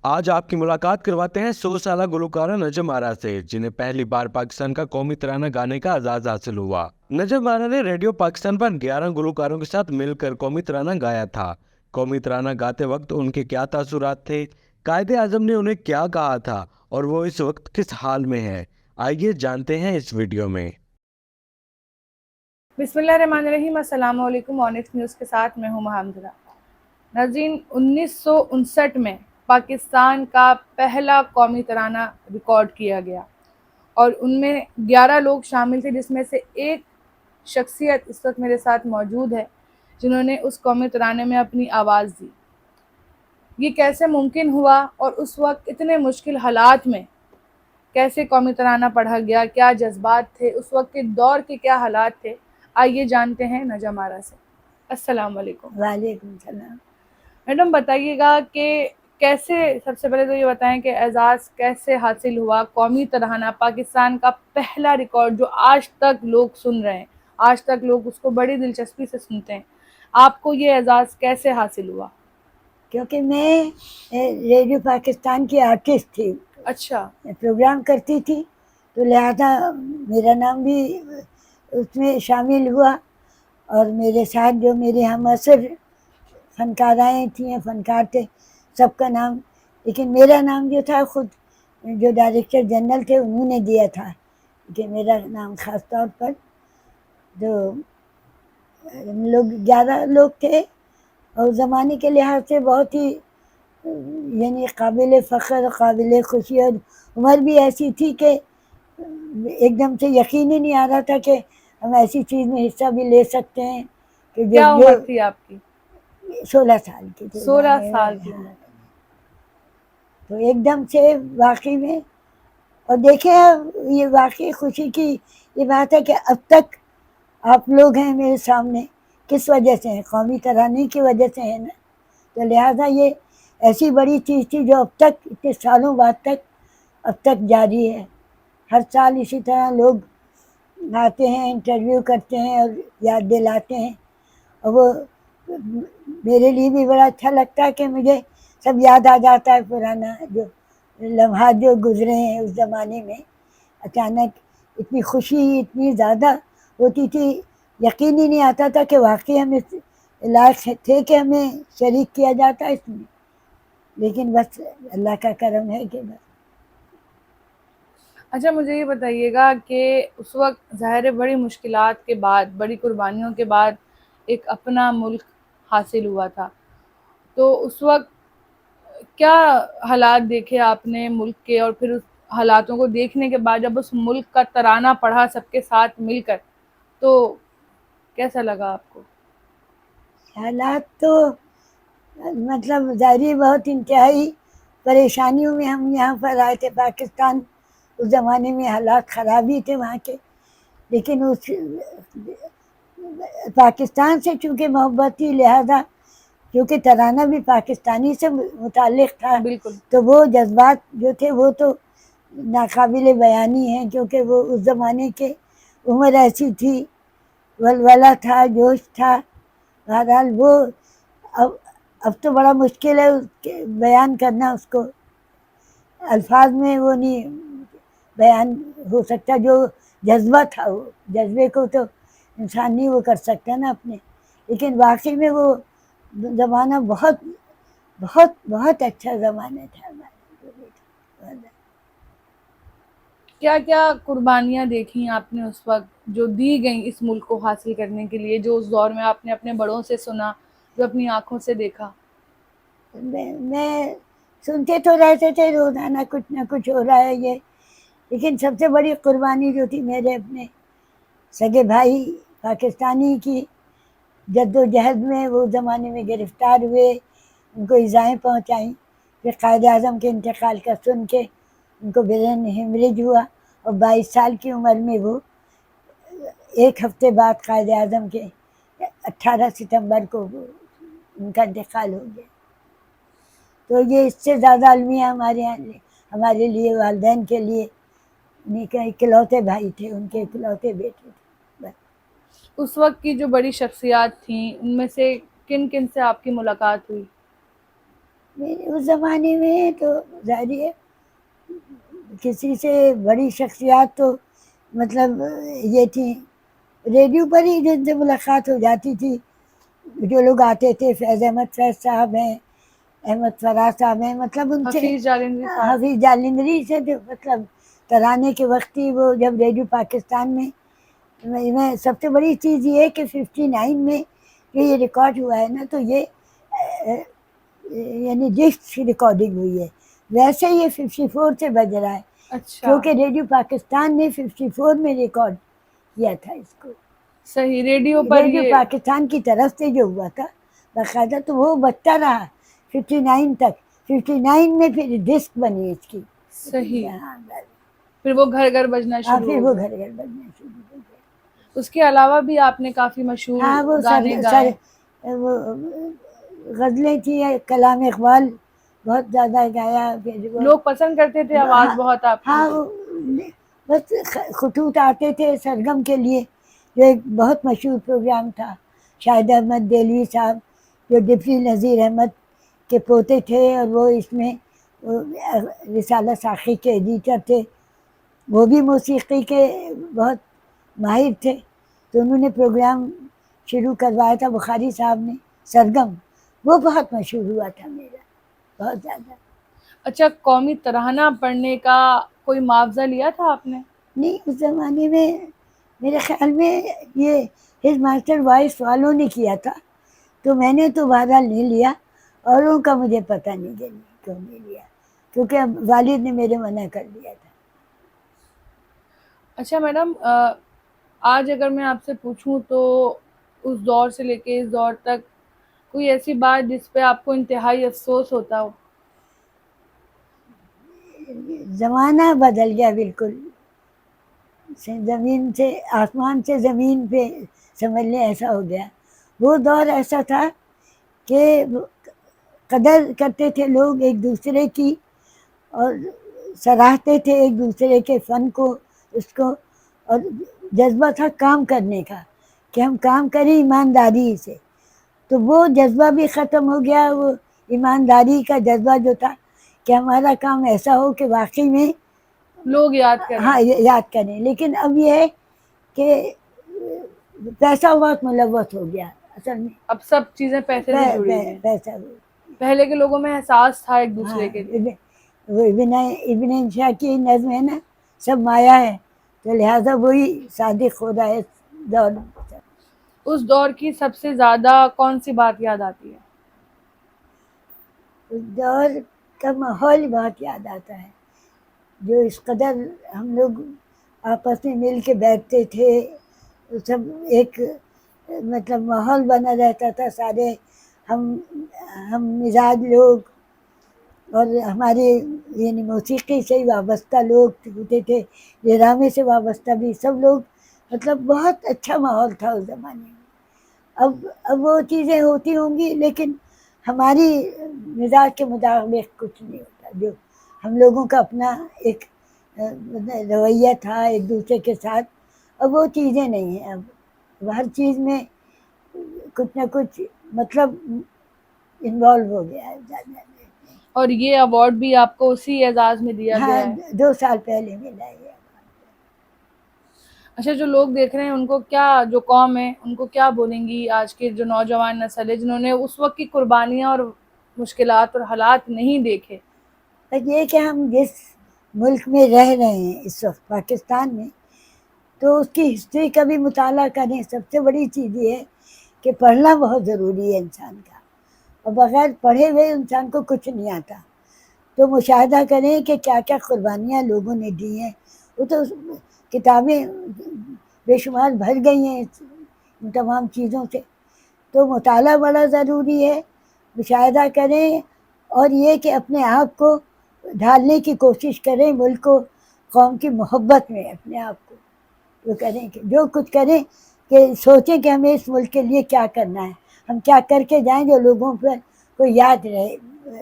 آج آپ کی ملاقات کرواتے ہیں 100 سالہ گلوکارہ نجم آرا سے، جنہیں پہلی بار پاکستان کا قومی ترانہ گانے کا اعزاز حاصل ہوا۔ نجم آرا نے ریڈیو پاکستان پر 11 گلوکاروں کے ساتھ مل کر قومی ترانہ گایا تھا۔ قومی ترانہ گاتے وقت ان کے کیا تاثرات تھے، قائد اعظم نے انہیں کیا کہا تھا اور وہ اس وقت کس حال میں ہے، آئیے جانتے ہیں اس ویڈیو میں۔ بسم اللہ الرحمن الرحیم۔ السلام علیکم۔ اونکس نیوز کے ساتھ میں ہوں محمدہ۔ ناظرین، 1959 میں پاکستان کا پہلا قومی ترانہ ریکارڈ کیا گیا اور ان میں 11 لوگ شامل تھے، جس میں سے ایک شخصیت اس وقت میرے ساتھ موجود ہے جنہوں نے اس قومی ترانے میں اپنی آواز دی۔ یہ کیسے ممکن ہوا اور اس وقت اتنے مشکل حالات میں کیسے قومی ترانہ پڑھا گیا، کیا جذبات تھے، اس وقت کے دور کے کیا حالات تھے، آئیے جانتے ہیں نجم آرا سے۔ السلام علیکم۔ وعلیکم السلام۔ میڈم بتائیے گا کہ کیسے، سب سے پہلے تو یہ بتائیں کہ اعزاز کیسے حاصل ہوا، قومی ترانہ پاکستان کا پہلا ریکارڈ جو آج تک لوگ سن رہے ہیں، آج تک لوگ اس کو بڑی دلچسپی سے سنتے ہیں، آپ کو یہ اعزاز کیسے حاصل ہوا؟ کیونکہ میں ریڈیو پاکستان کی آرٹسٹ تھی، اچھا، پروگرام کرتی تھی، تو لہذا میرا نام بھی اس میں شامل ہوا، اور میرے ساتھ جو میرے ہم عصر فنکارائیں تھیں، فنکار تھے، سب کا نام، لیکن میرا نام جو تھا خود جو ڈائریکٹر جنرل تھے انہوں نے دیا تھا کہ میرا نام خاص طور پر، جو ہم لوگ 11 لوگ تھے اور زمانے کے لحاظ سے بہت ہی یعنی قابل فخر، قابل خوشی، اور عمر بھی ایسی تھی کہ ایک دم سے یقین ہی نہیں آ رہا تھا کہ ہم ایسی چیز میں حصہ بھی لے سکتے ہیں کہ کیا عمر تھی آپ کی؟ 16 سال کی تھی۔ 16 سال کی عمر۔ تو ایک دم سے واقعی میں، اور دیکھیں یہ واقعی خوشی کی یہ بات ہے کہ اب تک آپ لوگ ہیں میرے سامنے، کس وجہ سے ہیں؟ قومی ترانے کی وجہ سے ہے نا، تو لہٰذا یہ ایسی بڑی چیز تھی جو اب تک اتنے سالوں بعد تک اب تک جاری ہے۔ ہر سال اسی طرح لوگ آتے ہیں، انٹرویو کرتے ہیں اور یاد دلاتے ہیں، اور وہ میرے لیے بھی بڑا اچھا لگتا ہے کہ مجھے سب یاد آ جاتا ہے، پرانا جو لمحات جو گزرے ہیں اس زمانے میں۔ اچانک اتنی خوشی اتنی زیادہ ہوتی تھی، یقین ہی نہیں آتا تھا کہ واقعی ہم اس لائق تھے کہ ہمیں شریک کیا جاتا اس میں، لیکن بس اللہ کا کرم ہے کہ بس۔ اچھا، مجھے یہ بتائیے گا کہ اس وقت ظاہر بڑی مشکلات کے بعد، بڑی قربانیوں کے بعد ایک اپنا ملک حاصل ہوا تھا، تو اس وقت کیا حالات دیکھے آپ نے ملک کے، اور پھر اس حالاتوں کو دیکھنے کے بعد جب اس ملک کا ترانہ پڑھا سب کے ساتھ مل کر، تو کیسا لگا آپ کو؟ حالات تو مطلب ظاہری بہت انتہائی پریشانیوں میں ہم یہاں پر آئے تھے پاکستان، اس زمانے میں حالات خراب ہی تھے وہاں کے، لیکن اس پاکستان سے چونکہ محبت تھی، لہذا کیونکہ ترانہ بھی پاکستانی سے متعلق تھا، بالکل۔ تو وہ جذبات جو تھے وہ تو ناقابل بیانی ہیں، کیونکہ وہ اس زمانے کے عمر ایسی تھی، ولولہ تھا، جوش تھا، بہرحال وہ اب تو بڑا مشکل ہے بیان کرنا، اس کو الفاظ میں وہ نہیں بیان ہو سکتا، جو جذبہ تھا وہ جذبے کو تو انسان نہیں وہ کر سکتا نا اپنے، لیکن واقعی میں وہ زمانہ بہت بہت بہت اچھا زمانہ تھا ہمارا۔ کیا کیا قربانیاں دیکھیں آپ نے اس وقت جو دی گئیں اس ملک کو حاصل کرنے کے لیے، جو اس دور میں آپ نے اپنے بڑوں سے سنا، جو اپنی آنکھوں سے دیکھا؟ میں سنتے تو رہتے تھے روزانہ کچھ نہ کچھ ہو رہا ہے یہ، لیکن سب سے بڑی قربانی جو تھی میرے اپنے سگے بھائی پاکستانی کی جد و جہد میں، وہ زمانے میں گرفتار ہوئے، ان کو ایذائیں پہنچائیں، پھر قائد اعظم کے انتقال کا سن کے ان کو برین ہیمریج ہوا، اور 22 سال کی عمر میں وہ ایک ہفتے بعد قائد اعظم کے 18 ستمبر کو وہ ان کا انتقال ہو گیا۔ تو یہ اس سے زیادہ المیہ ہمارے لیے والدین کے لیے، انہیں کے اکلوتے بھائی تھے، ان کے اکلوتے بیٹے تھے۔ اس وقت کی جو بڑی شخصیات تھیں ان میں سے کن کن سے آپ کی ملاقات ہوئی؟ اس زمانے میں تو ظاہر ہے کسی سے بڑی شخصیات تو مطلب یہ تھی، ریڈیو پر ہی جن سے ملاقات ہو جاتی تھی، جو لوگ آتے تھے فیض احمد فیض صاحب ہیں، احمد فراز صاحب ہیں، مطلب ان سے حفیظ جالندری صاحب. حفیظ جالندری سے تو مطلب ترانے کے وقت ہی وہ جب ریڈیو پاکستان میں سب سے بڑی چیز یہ ہے کہ 59 میں جو یہ ریکارڈ ہوا ہے نا، تو یہ یعنی ڈسک کی ریکارڈنگ ہوئی ہے، ویسے یہ 54 سے بج رہا ہے، اچھا کیونکہ ریڈیو پاکستان نے 54 میں ریکارڈ کیا تھا اس کو، صحیح. ریڈیو پر ریڈیو یہ پاکستان کی طرف سے جو ہوا تھا باقاعدہ، تو وہ بچتا رہا 59 تک. 59 میں پھر ڈسک بنی اس کی. صحیح. ہاں، پھر وہ گھر گھر بجنا ہاں، شروع پھر ہو وہ گیا. گھر گھر بجنا شروع ہو گیا. اس کے علاوہ بھی آپ نے کافی مشہور ہاں، وہ گانے گائے. وہ غزلیں تھی، کلام اقبال بہت زیادہ گایا. پھر وہ لوگ پسند کرتے تھے آواز بہت آپ کی. ہاں، وہ بس خطوط آتے تھے سرگم کے لیے، جو ایک بہت مشہور پروگرام تھا. شاہد احمد دہلوی صاحب جو ڈپٹی نذیر احمد کے پوتے تھے، اور وہ اس میں رسالہ ساخی کے ایڈیٹر تھے، وہ بھی موسیقی کے بہت ماہر تھے. تو انہوں نے پروگرام شروع کروایا تھا بخاری صاحب نے، سرگم. وہ بہت مشہور ہوا تھا میرا، بہت زیادہ. اچھا، قومی ترانہ پڑھنے کا کوئی معاوضہ لیا تھا آپ نے؟ نہیں، اس زمانے میں میرے خیال میں یہ ہز ماسٹر وائس والوں نے کیا تھا، تو میں نے تو بہرحال نہیں لیا، اوروں کا مجھے پتہ نہیں کہ کیوں نہیں لیا، کیونکہ والد نے میرے منع کر دیا تھا. اچھا میڈم، آج اگر میں آپ سے پوچھوں تو اس دور سے لے کے اس دور تک کوئی ایسی بات جس پہ آپ کو انتہائی افسوس ہوتا ہو؟ زمانہ بدل گیا بالکل، زمین سے آسمان سے زمین پہ سمجھ لیں ایسا ہو گیا. وہ دور ایسا تھا کہ قدر کرتے تھے لوگ ایک دوسرے کی، اور سراہتے تھے ایک دوسرے کے فن کو، اس کو، اور جذبہ تھا کام کرنے کا کہ ہم کام کریں ایمانداری سے. تو وہ جذبہ بھی ختم ہو گیا، وہ ایمانداری کا جذبہ جو تھا کہ ہمارا کام ایسا ہو کہ واقعی میں لوگ یاد کریں. ہاں یاد کریں. لیکن اب یہ ہے کہ پیسہ بہت ملوث ہو گیا اصل میں. اب سب چیزیں پیسے سے جڑی ہوئی ہیں. پیسہ پہلے کے لوگوں میں احساس تھا ایک دوسرے کے لیے. وہ ابن انشا کی نظم ہے نا، سب مایا ہے، تو لہٰذا وہی صادق ہو رہا ہے اس دور میں. اس دور کی سب سے زیادہ کون سی بات یاد آتی ہے؟ اس دور کا ماحول بہت یاد آتا ہے، جو اس قدر ہم لوگ آپس میں مل کے بیٹھتے تھے، سب ایک مطلب ماحول بنا رہتا تھا، سارے ہم مزاج لوگ، اور ہمارے یعنی موسیقی سے وابستہ لوگ ہوتے تھے، ڈرامے سے وابستہ بھی سب لوگ، مطلب بہت اچھا ماحول تھا اس زمانے میں. اب وہ چیزیں ہوتی ہوں گی، لیکن ہماری مزاج کے مطابق کچھ نہیں ہوتا. جو ہم لوگوں کا اپنا ایک رویہ تھا ایک دوسرے کے ساتھ، اب وہ چیزیں نہیں ہیں. اب ہر چیز میں کچھ نہ کچھ مطلب انوالو ہو گیا ہے زیادہ. اور یہ ایوارڈ بھی آپ کو اسی اعزاز میں دیا ہاں، گیا ہے؟ 2 سال پہلے ملا ہے. اچھا، جو لوگ دیکھ رہے ہیں ان کو کیا، جو قوم ہے ان کو کیا بولیں گی، آج کے جو نوجوان نسل ہے جنہوں نے اس وقت کی قربانیاں اور مشکلات اور حالات نہیں دیکھے؟ بس یہ کہ ہم جس ملک میں رہ رہے ہیں اس وقت پاکستان میں، تو اس کی ہسٹری کا بھی مطالعہ کریں. سب سے بڑی چیز یہ ہے کہ پڑھنا بہت ضروری ہے انسان کا، اور بغیر پڑھے ہوئے انسان کو کچھ نہیں آتا. تو مشاہدہ کریں کہ کیا کیا قربانیاں لوگوں نے دی ہیں. وہ تو کتابیں بے شمار بھر گئی ہیں ان تمام چیزوں سے. تو مطالعہ بڑا ضروری ہے، مشاہدہ کریں، اور یہ کہ اپنے آپ کو ڈھالنے کی کوشش کریں ملک کو، قوم کی محبت میں اپنے آپ کو وہ کریں کہ جو کچھ کریں کہ سوچیں کہ ہمیں اس ملک کے لیے کیا کرنا ہے، ہم کیا کر کے جائیں جو لوگوں پر کو یاد رہے.